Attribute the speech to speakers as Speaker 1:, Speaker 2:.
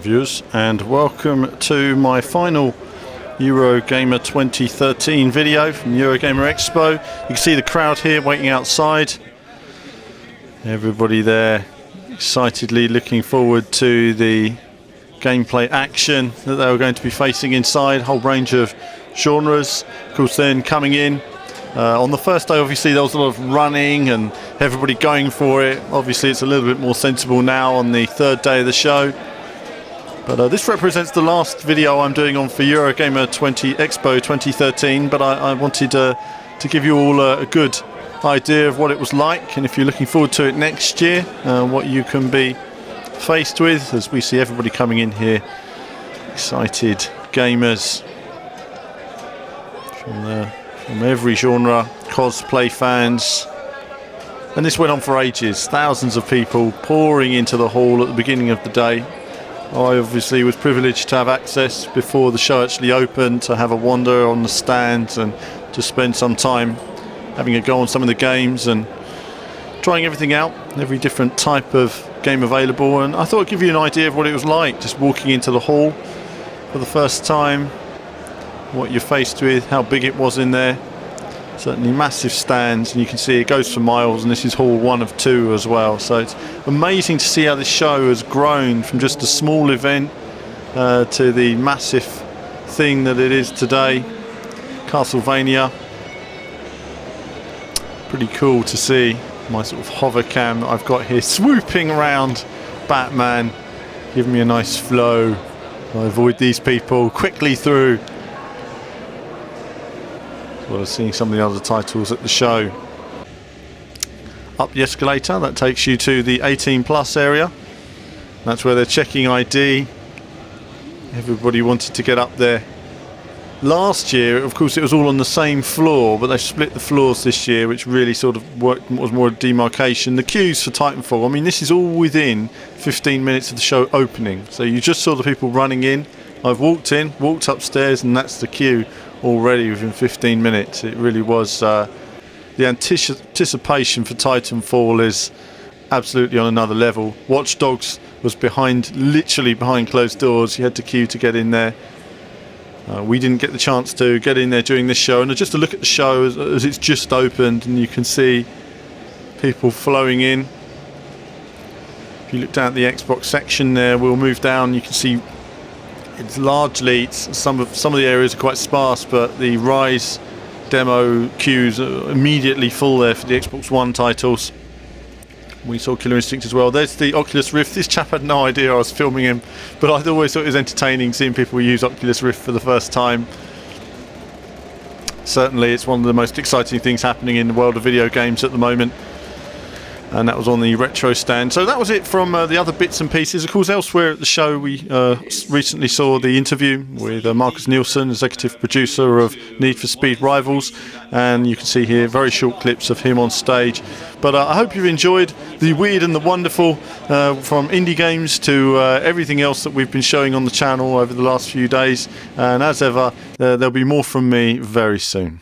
Speaker 1: viewers, and welcome to my final Eurogamer 2013 video from Eurogamer Expo. You can see the crowd here waiting outside. Everybody there excitedly looking forward to the gameplay action that they were going to be facing inside. A whole range of genres. Of course, then coming in on the first day, obviously there was a lot of running and everybody going for it. Obviously it's a little bit more sensible now on the third day of the show. But this represents the last video I'm doing on for Eurogamer Expo 2013. But I wanted to give you all a good idea of what it was like, and if you're looking forward to it next year, what you can be faced with, as we see everybody coming in here, excited gamers from every genre, cosplay fans. And this went on for ages, thousands of people pouring into the hall at the beginning of the day. I obviously was privileged to have access before the show actually opened, to have a wander on the stands and to spend some time having a go on some of the games and trying everything out, every different type of game available. And I thought I'd give you an idea of what it was like just walking into the hall for the first time, what you're faced with, how big it was in there. Certainly massive stands, and you can see it goes for miles, and this is hall 1 of 2 as well. So it's amazing to see how this show has grown from just a small event to the massive thing that it is today. Castlevania. Pretty cool to see my sort of hover cam that I've got here swooping around Batman, giving me a nice flow. I avoid these people quickly through. As well as seeing some of the other titles at the show. Up the escalator, that takes you to the 18+ area. That's where they're checking ID. Everybody wanted to get up there. Last year, of course, it was all on the same floor, but they split the floors this year, which really sort of was more a demarcation. The queues for Titanfall, I mean, this is all within 15 minutes of the show opening. So you just saw the people running in. I've walked in, walked upstairs, and that's the queue already within 15 minutes. It really was, the anticipation for Titanfall is absolutely on another level. Watch Dogs was literally behind closed doors. You had to queue to get in there. We didn't get the chance to get in there during this show, and just to look at the show as it's just opened, and you can see people flowing in. If you look down at the Xbox section there, we'll move down, you can see it's largely, some of the areas are quite sparse, but the Rise demo queues are immediately full there for the Xbox One titles. We saw Killer Instinct as well. There's the Oculus Rift. This chap had no idea I was filming him, but I always thought it was entertaining seeing people use Oculus Rift for the first time. Certainly it's one of the most exciting things happening in the world of video games at the moment. And that was on the retro stand. So that was it from the other bits and pieces. Of course, elsewhere at the show, we recently saw the interview with Marcus Nielsen, executive producer of Need for Speed Rivals. And you can see here very short clips of him on stage. But I hope you've enjoyed the weird and the wonderful, from indie games to everything else that we've been showing on the channel over the last few days. And as ever, there'll be more from me very soon.